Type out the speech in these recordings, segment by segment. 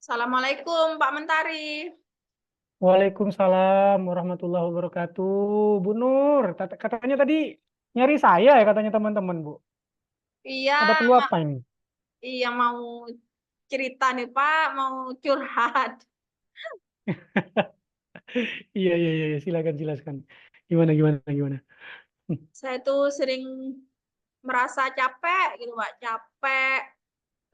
Assalamualaikum Pak Mentari. Waalaikumsalam warahmatullahi wabarakatuh. Bu Nur, katanya tadi nyari saya ya katanya teman-teman, Bu. Iya, Ada perlu apa ini? iya mau cerita nih Pak, mau curhat. Iya, iya, iya, iya, silakan, silakan. Gimana, gimana, gimana? Saya tuh sering merasa capek gitu Pak, capek,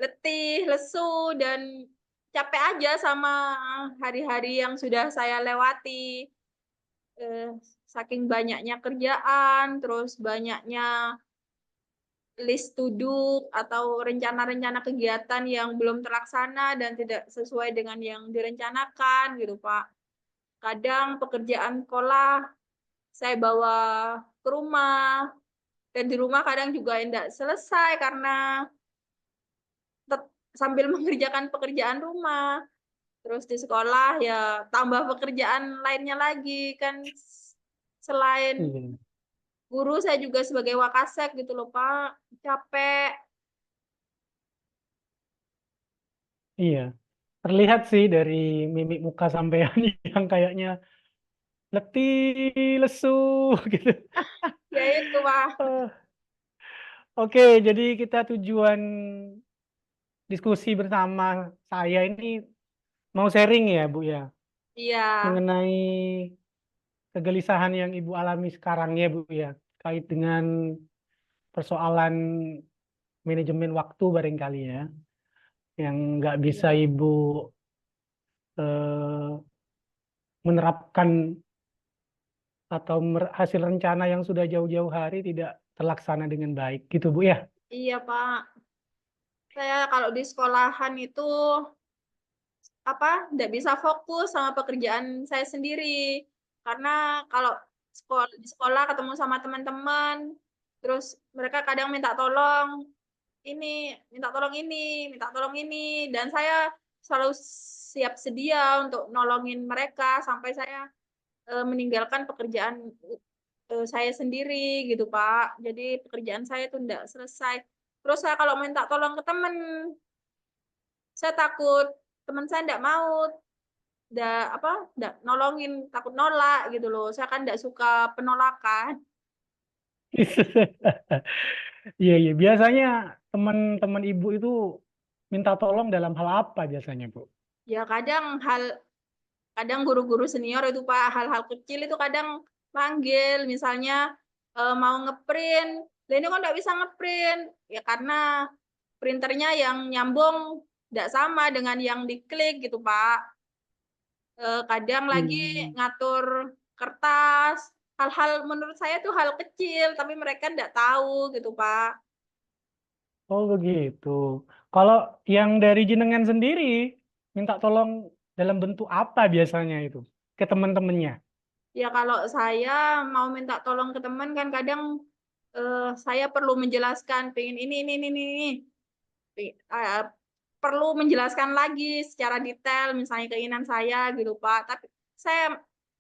letih, lesu, dan capek aja sama hari-hari yang sudah saya lewati. Eh, Saking banyaknya kerjaan, terus banyaknya list to do atau rencana-rencana kegiatan yang belum terlaksana dan tidak sesuai dengan yang direncanakan gitu, Pak. Kadang pekerjaan sekolah saya bawa ke rumah dan di rumah kadang juga tidak selesai karena sambil mengerjakan pekerjaan rumah. Terus di sekolah ya tambah pekerjaan lainnya lagi kan selain Iya, guru saya juga sebagai wakasek gitu loh, Pak. Capek. iya. Terlihat sih dari mimik muka sampean yang kayaknya letih, lesu, gitu. Ya itu, Pak. Eh, Oke, jadi kita tujuan diskusi bersama saya ini mau sharing ya, Bu ya, Iya. mengenai kegelisahan yang Ibu alami sekarang ya Bu ya, kait dengan persoalan manajemen waktu barangkali ya, yang nggak bisa Iya. Ibu eh, menerapkan atau hasil rencana yang sudah jauh-jauh hari tidak terlaksana dengan baik gitu Bu ya. Iya, Pak. Saya kalau di sekolahan itu nggak bisa fokus sama pekerjaan saya sendiri. Karena kalau di sekolah ketemu sama teman-teman, terus mereka kadang minta tolong ini, minta tolong ini, minta tolong ini, dan saya selalu siap sedia untuk nolongin mereka sampai saya meninggalkan pekerjaan saya sendiri gitu, Pak. Jadi pekerjaan saya itu enggak selesai. Terus saya kalau minta tolong ke teman, saya takut teman saya enggak mau, enggak nolongin, takut nolak gitu loh. Saya kan enggak suka penolakan. Iya, iya, biasanya teman-teman Ibu itu minta tolong dalam hal apa biasanya Bu? Ya kadang guru-guru senior itu, Pak, hal-hal kecil itu kadang manggil, misalnya mau ngeprint, lah ini kok enggak bisa ngeprint, ya karena printernya yang nyambung enggak sama dengan yang diklik gitu, Pak. Kadang lagi Hmm. ngatur kertas, hal-hal menurut saya tuh hal kecil, tapi mereka enggak tahu gitu, Pak. Oh begitu. Kalau yang dari jenengan sendiri minta tolong dalam bentuk apa biasanya itu ke teman-temannya? Ya kalau saya mau minta tolong ke teman kan kadang, saya perlu menjelaskan pengen ini, eee, perlu menjelaskan lagi secara detail misalnya keinginan saya gitu, Pak. Tapi saya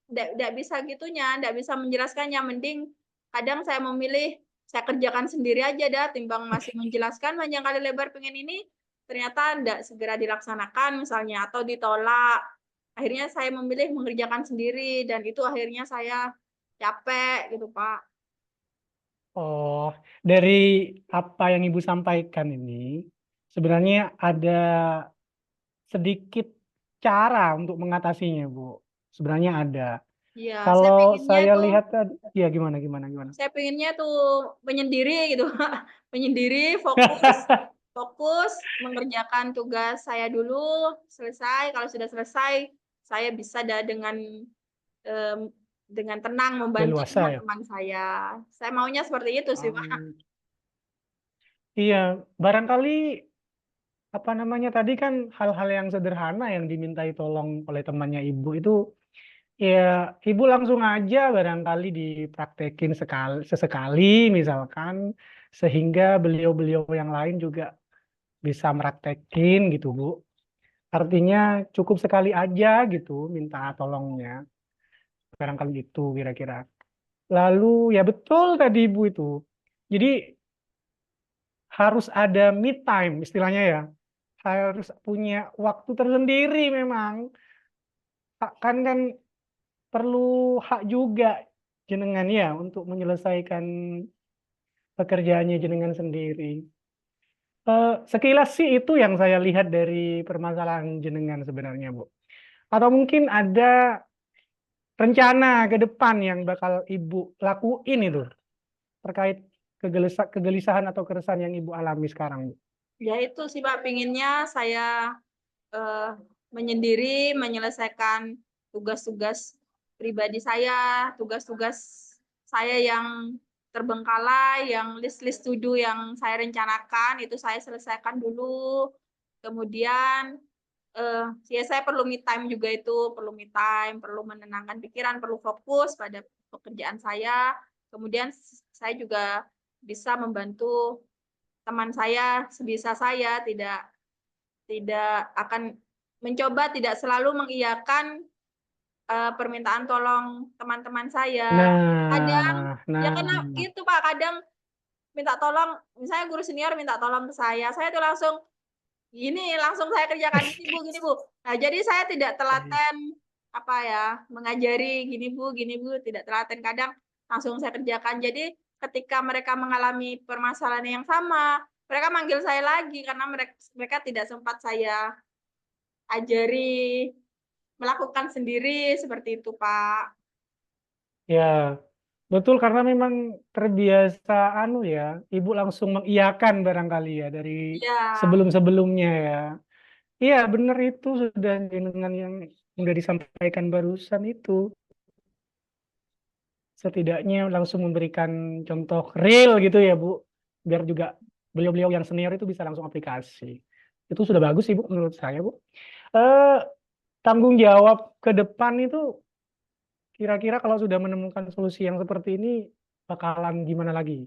nggak bisa gitunya, nggak bisa menjelaskannya, mending kadang saya memilih saya kerjakan sendiri aja dah timbang masih menjelaskan panjang kali lebar pengen ini, ternyata nggak segera dilaksanakan misalnya atau ditolak. Akhirnya saya memilih mengerjakan sendiri dan itu akhirnya saya capek gitu, Pak. Oh, dari apa yang Ibu sampaikan ini, sebenarnya ada sedikit cara untuk mengatasinya, Bu. Sebenarnya ada. Iya, saya Kalau pengennya saya tuh lihat tadi, ya gimana, gimana, gimana? Saya pengennya tuh menyendiri gitu, Kak. Menyendiri, fokus mengerjakan tugas saya dulu, selesai, kalau sudah selesai, saya bisa mmm, dengan tenang membantu Leluasa ya. teman-teman saya. Saya maunya seperti itu sih, Pak. Um, iya, barangkali apa namanya tadi kan hal-hal yang sederhana yang dimintai tolong oleh temannya Ibu itu ya Ibu langsung aja barangkali dipraktekin sesekali misalkan sehingga beliau-beliau yang lain juga bisa meraktekin gitu Bu. Artinya cukup sekali aja gitu minta tolongnya. Barangkali itu kira-kira. Lalu ya betul tadi Ibu itu. Jadi harus ada me time istilahnya ya. harus punya waktu tersendiri memang. Kan perlu hak juga jenengan ya untuk menyelesaikan pekerjaannya jenengan sendiri. Sekilas sih itu yang saya lihat dari permasalahan jenengan sebenarnya, Bu. Atau mungkin ada rencana ke depan yang bakal Ibu lakuin itu terkait kegelisahan atau keresahan yang Ibu alami sekarang, Bu. Ya itu sih Pak, pinginnya saya menyendiri menyelesaikan tugas-tugas pribadi saya, tugas-tugas saya yang terbengkalai, yang list-list to do yang saya rencanakan itu saya selesaikan dulu. Kemudian ya saya perlu me time juga itu, perlu me time, perlu menenangkan pikiran, perlu fokus pada pekerjaan saya. Kemudian saya juga bisa membantu teman saya sebisa saya, tidak akan mencoba tidak selalu mengiyakan permintaan tolong teman-teman saya. Kadang Nah, ya nah, karena gitu Pak, kadang minta tolong, misalnya guru senior minta tolong ke saya tuh langsung gini, langsung saya kerjakan, gini Bu." Nah, jadi saya tidak telaten, apa ya, mengajari, gini Bu," tidak telaten, kadang langsung saya kerjakan. Jadi ketika mereka mengalami permasalahan yang sama, mereka manggil saya lagi karena mereka tidak sempat saya ajari, melakukan sendiri, seperti itu, Pak. ya, betul karena memang terbiasa anu ya, Ibu langsung mengiyakan barangkali ya dari Iya, sebelum-sebelumnya ya. Iya, benar itu sudah dengan yang sudah disampaikan barusan itu. Setidaknya langsung memberikan contoh real gitu ya, Bu. Biar juga beliau-beliau yang senior itu bisa langsung aplikasi. Itu sudah bagus sih, Bu, menurut saya, Bu. Eh, tanggung jawab ke depan itu kira-kira kalau sudah menemukan solusi yang seperti ini bakalan gimana lagi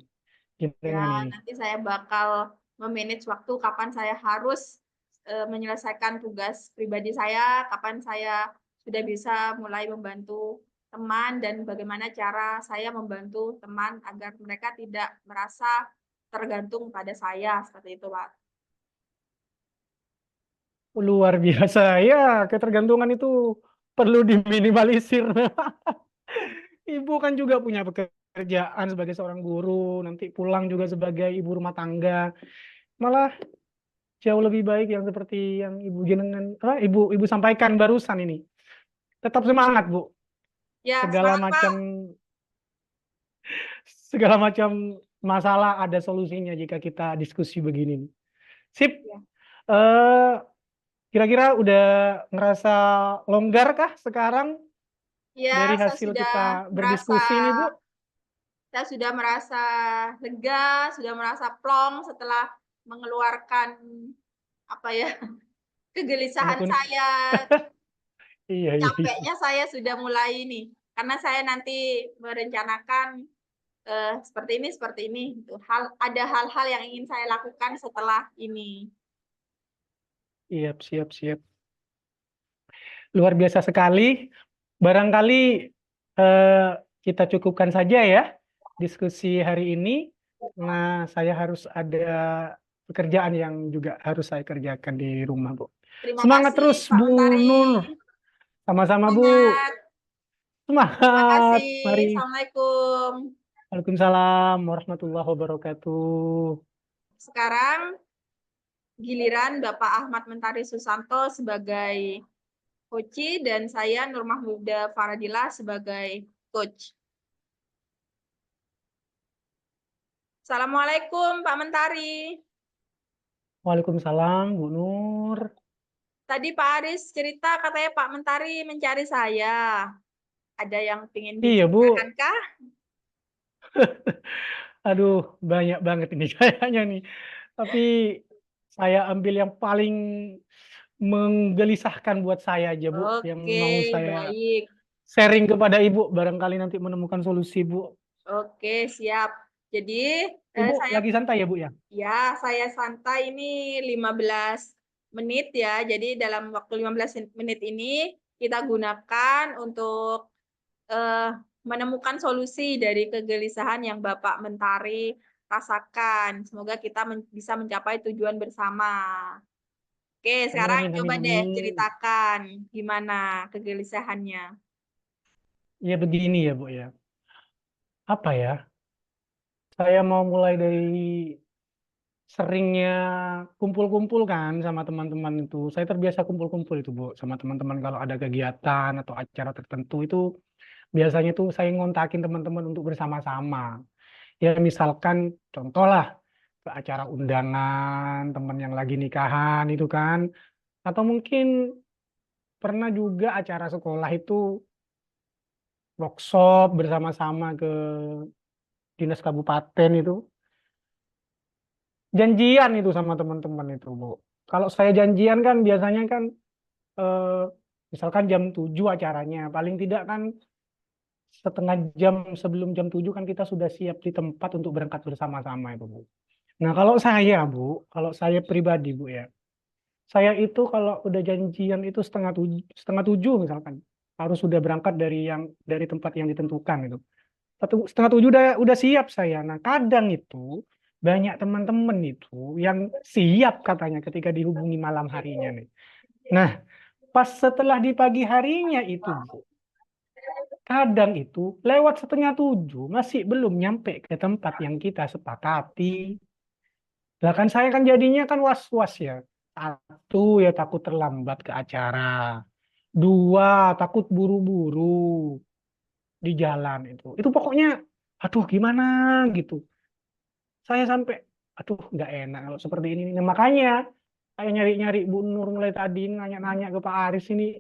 ya jenengan ini? nanti saya bakal memanage waktu kapan saya harus, menyelesaikan tugas pribadi saya, kapan saya sudah bisa mulai membantu teman, dan bagaimana cara saya membantu teman agar mereka tidak merasa tergantung pada saya, seperti itu, Pak. Luar biasa. Ya, ketergantungan itu perlu diminimalisir. Ibu kan juga punya pekerjaan sebagai seorang guru, nanti pulang juga sebagai ibu rumah tangga. Malah jauh lebih baik yang seperti yang ibu jenengan, ibu sampaikan barusan ini. Tetap semangat, Bu. Ya, Segala semangat, Pak. macam segala macam masalah ada solusinya jika kita diskusi begini. Sip. Ya. Eh, kira-kira udah ngerasa longgar kah sekarang Ya, dari hasil kita merasa berdiskusi ini, Bu? saya sudah merasa lega, sudah merasa plong setelah mengeluarkan, apa ya, kegelisahan Walaupun saya, iya, iya, iya. capeknya saya sudah mulai ini, karena saya nanti merencanakan, seperti ini, gitu. Ada hal-hal yang ingin saya lakukan setelah ini. Siap, siap, siap. Luar biasa sekali. Barangkali kita cukupkan saja ya diskusi hari ini. Nah, saya harus ada pekerjaan yang juga harus saya kerjakan di rumah, Bu. Terima Semangat kasih terus, Pak Bu Mentari, Nur. Sama-sama, Bu. semangat. Terima Semangat. kasih. Mari. Assalamualaikum. Waalaikumsalam warahmatullahi wabarakatuh. Sekarang giliran Bapak Ahmad Mentari Susanto sebagai Koci dan saya Nur Mahmuda Faradila sebagai coach. Assalamualaikum Pak Mentari. Waalaikumsalam, Bu Nur. Tadi Pak Aris cerita katanya Pak Mentari mencari saya. Ada yang ingin Iya, Bu. diceritakan kah? Aduh, banyak banget ini kayaknya nih. Tapi saya ambil yang paling menggelisahkan buat saya aja, Bu, yang Oke, mau saya baik. sharing kepada Ibu, barangkali nanti menemukan solusi, Bu. Oke, siap. Jadi, Ibu saya lagi santai ya, Bu, ya? ya, saya santai ini 15 menit ya. Jadi dalam waktu 15 menit ini kita gunakan untuk menemukan solusi dari kegelisahan yang Bapak Mentari rasakan. Semoga kita bisa mencapai tujuan bersama. Oke, Amin, sekarang amin, coba amin, deh amin. ceritakan gimana kegelisahannya. Ya begini ya Bu ya. Apa ya? Saya mau mulai dari seringnya kumpul-kumpul kan sama teman-teman itu. Saya terbiasa kumpul-kumpul itu Bu sama teman-teman kalau ada kegiatan atau acara tertentu itu biasanya tuh saya ngontakin teman-teman untuk bersama-sama. Ya misalkan contoh lah ke acara undangan teman yang lagi nikahan itu kan. Atau mungkin pernah juga acara sekolah itu workshop bersama-sama ke dinas kabupaten itu. Janjian itu sama teman-teman itu, Bu. Kalau saya janjian kan biasanya kan eh, misalkan jam 7 acaranya, paling tidak kan setengah jam sebelum jam 7 kan kita sudah siap di tempat untuk berangkat bersama-sama itu, Bu. Nah, kalau saya, Bu, kalau saya pribadi, Bu ya, saya itu kalau udah janjian itu setengah tujuh misalkan harus sudah berangkat dari tempat yang ditentukan itu. 1:30 udah siap saya. Nah, kadang itu banyak teman-teman itu yang siap katanya ketika dihubungi malam harinya nih. Nah, pas setelah di pagi harinya itu, Bu, kadang itu lewat 6:30 masih belum nyampe ke tempat yang kita sepakati. Lah kan saya kan jadinya kan was-was ya. Satu ya takut terlambat ke acara. Dua takut buru-buru di jalan itu. Itu pokoknya aduh gimana gitu. Saya sampai aduh nggak enak kalau seperti ini. Nah, makanya saya nyari-nyari Bu Nur mulai tadi nanya-nanya ke Pak Aris ini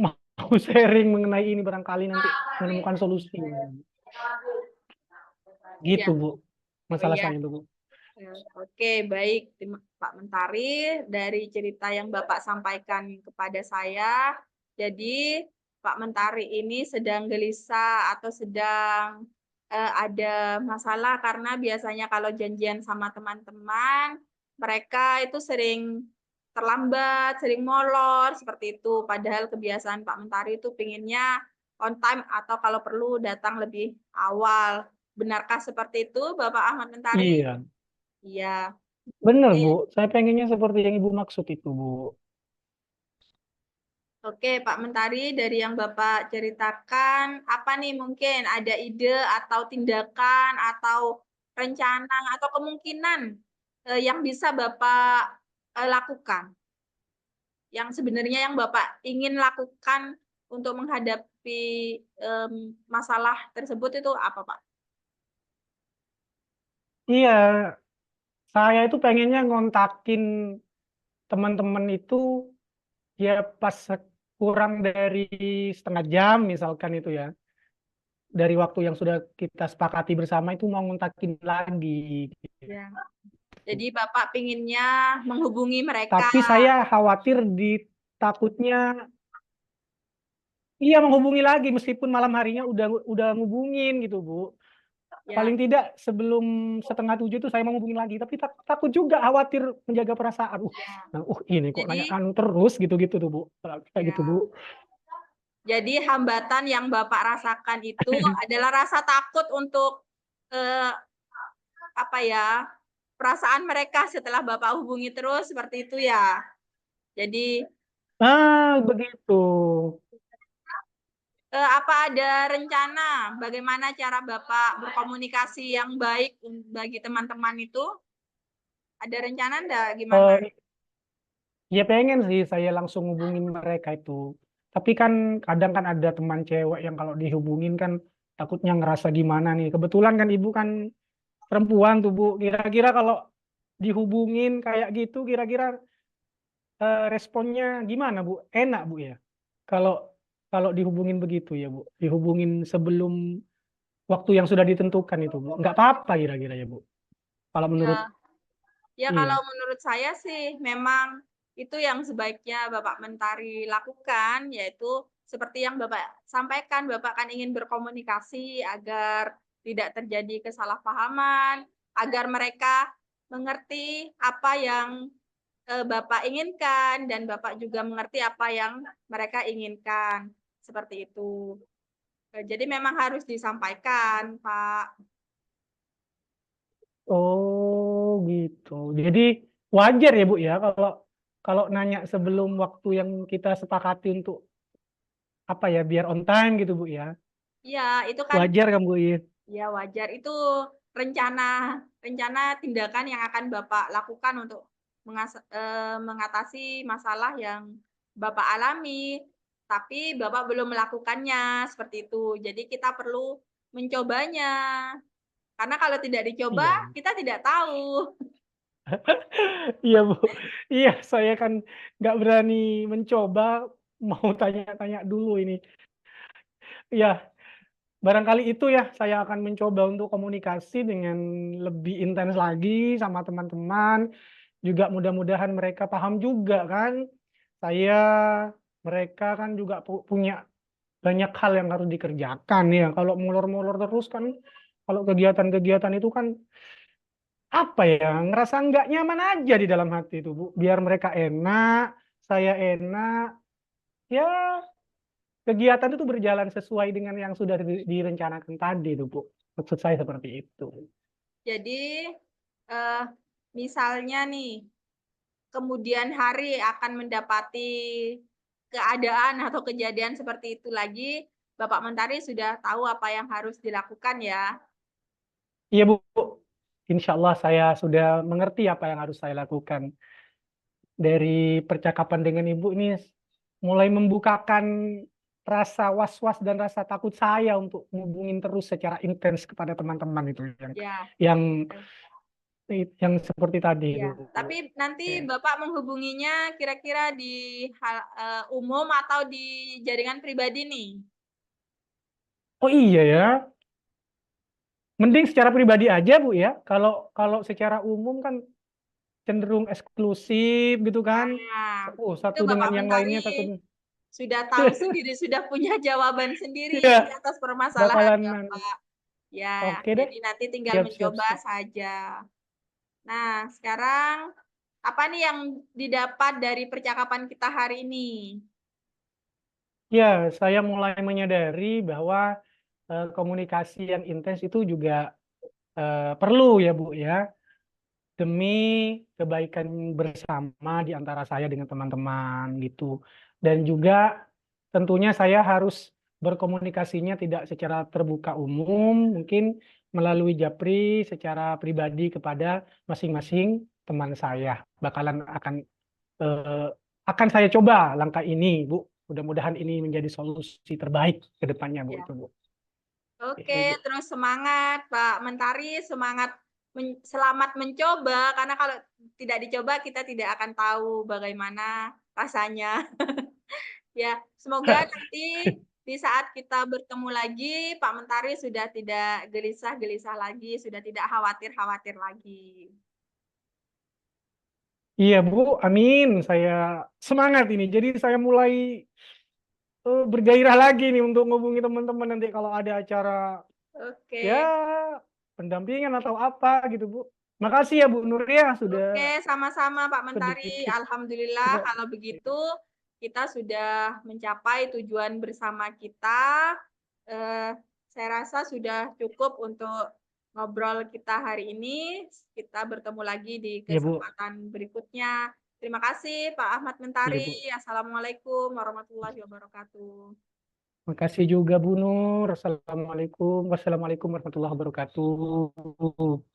mau sharing mengenai ini barangkali nanti menemukan solusi. Ya, Gitu Bu, oh masalah iya. saya itu Bu. Oke, baik Pak Mentari. Dari cerita yang Bapak sampaikan kepada saya, jadi Pak Mentari ini sedang gelisah atau sedang ada masalah karena biasanya kalau janjian sama teman-teman, mereka itu sering terlambat, sering molor, seperti itu. Padahal kebiasaan Pak Mentari itu pinginnya on time atau kalau perlu datang lebih awal. Benarkah seperti itu, Bapak Ahmad Mentari? Iya, Iya. benar Oke, Bu. Saya pengennya seperti yang Ibu maksud itu Bu. oke, Pak Mentari, dari yang Bapak ceritakan, apa nih mungkin ada ide atau tindakan atau rencana atau kemungkinan yang bisa Bapak lakukan? Yang sebenarnya yang Bapak ingin lakukan untuk menghadapi masalah tersebut itu apa, Pak? Iya, saya itu pengennya ngontakin teman-teman itu ya pas kurang dari setengah jam misalkan itu ya. Dari waktu yang sudah kita sepakati bersama itu mau ngontakin lagi. Ya. Jadi Bapak pinginnya menghubungi mereka. Tapi saya khawatir takutnya iya menghubungi lagi meskipun malam harinya udah ngubungin gitu Bu. Ya, Paling tidak sebelum 6:30 itu saya mau ngubungin lagi. Tapi takut juga khawatir menjaga perasaan. ya. Nah, ini kok nanya Jadi, kan terus gitu-gitu tuh Bu. Kayak gitu Bu. ya. Jadi hambatan yang Bapak rasakan itu adalah rasa takut untuk eh, apa ya, perasaan mereka setelah Bapak hubungi terus seperti itu ya. Jadi Begitu. apa ada rencana bagaimana cara Bapak berkomunikasi yang baik bagi teman-teman itu? Ada rencana enggak gimana? Eh, Ya pengen sih saya langsung hubungin mereka itu. Tapi kan kadang kan ada teman cewek yang kalau dihubungin kan takutnya ngerasa gimana nih. Kebetulan kan ibu kan perempuan tuh Bu. Kira-kira kalau dihubungin kayak gitu, kira-kira responnya gimana Bu? Enak Bu ya? Kalau kalau dihubungin begitu ya Bu. Dihubungin sebelum waktu yang sudah ditentukan itu Bu. Nggak apa-apa kira-kira ya Bu. Kalau menurut Ya, ya kalau iya. menurut saya sih memang itu yang sebaiknya Bapak Mentari lakukan, yaitu seperti yang Bapak sampaikan, Bapak kan ingin berkomunikasi agar tidak terjadi kesalahpahaman, agar mereka mengerti apa yang Bapak inginkan dan Bapak juga mengerti apa yang mereka inginkan. Seperti itu. Jadi memang harus disampaikan, Pak. Oh gitu. Jadi wajar ya Bu ya kalau kalau nanya sebelum waktu yang kita sepakati untuk apa ya, biar on time gitu Bu ya. Iya, itu kan Wajar kan Bu ya? ya wajar, itu rencana rencana tindakan yang akan Bapak lakukan untuk mengatasi masalah yang Bapak alami, tapi Bapak belum melakukannya, seperti itu. Jadi kita perlu mencobanya, karena kalau tidak dicoba, Iya. kita tidak tahu. Iya Bu. Iya, saya kan nggak berani mencoba, mau tanya-tanya dulu ini. Iya, barangkali itu ya, saya akan mencoba untuk komunikasi dengan lebih intens lagi sama teman-teman, juga mudah-mudahan mereka paham juga kan, saya mereka kan juga punya banyak hal yang harus dikerjakan ya, kalau molor-molor terus kan, kalau kegiatan-kegiatan itu kan, apa ya, ngerasa nggak nyaman aja di dalam hati itu Bu, biar mereka enak, saya enak, ya kegiatan itu berjalan sesuai dengan yang sudah direncanakan tadi itu Bu, maksud saya seperti itu. Jadi, eee, misalnya nih, kemudian hari akan mendapati keadaan atau kejadian seperti itu lagi, Bapak Mentari sudah tahu apa yang harus dilakukan ya? Iya Bu, insya Allah saya sudah mengerti apa yang harus saya lakukan. Dari percakapan dengan Ibu ini mulai membukakan rasa was-was dan rasa takut saya untuk ngubungin terus secara intens kepada teman-teman itu Ya, yang eh, yang seperti tadi itu. ya. Tapi nanti Ya. Bapak menghubunginya kira-kira di umum atau di jaringan pribadi nih? Oh iya ya, mending secara pribadi aja Bu ya. Kalau kalau secara umum kan cenderung eksklusif gitu kan. Nah, Oh, itu satu dengan Bapak yang lainnya Mentari takut. sudah tahu sendiri, sudah punya jawaban sendiri Iya, atas permasalahan bakalan Bapak. Ya, oke deh. jadi nanti tinggal Siap, siap, mencoba siap. saja. Nah, sekarang apa nih yang didapat dari percakapan kita hari ini? Ya, saya mulai menyadari bahwa komunikasi yang intens itu juga perlu ya Bu ya, demi kebaikan bersama di antara saya dengan teman-teman gitu. Dan juga tentunya saya harus berkomunikasinya tidak secara terbuka umum, mungkin melalui japri secara pribadi kepada masing-masing teman saya. Eh, akan saya coba langkah ini, Bu. Mudah-mudahan ini menjadi solusi terbaik ke depannya, Bu. Ya. Itu, Bu. Itu, Oke, Bu. terus semangat Pak Mentari, semangat selamat mencoba, karena kalau tidak dicoba kita tidak akan tahu bagaimana rasanya. Ya, semoga nanti di saat kita bertemu lagi, Pak Mentari sudah tidak gelisah-gelisah lagi, sudah tidak khawatir-khawatir lagi. Iya, Bu. Amin. Saya semangat ini. Jadi saya mulai bergairah lagi nih untuk menghubungi teman-teman nanti kalau ada acara ya Oke. pendampingan atau apa gitu, Bu. Makasih ya Bu Nur ya Oke, sudah sama-sama Pak Mentari. sedikit. Alhamdulillah kalau begitu kita sudah mencapai tujuan bersama kita. Eh, saya rasa sudah cukup untuk ngobrol kita hari ini. Kita bertemu lagi di Iya, Bu. kesempatan berikutnya. Terima kasih Pak Ahmad Iya, Mentari. Bu. Assalamualaikum warahmatullahi wabarakatuh. Makasih juga Bu Nur. Assalamualaikum. Wassalamualaikum warahmatullahi wabarakatuh.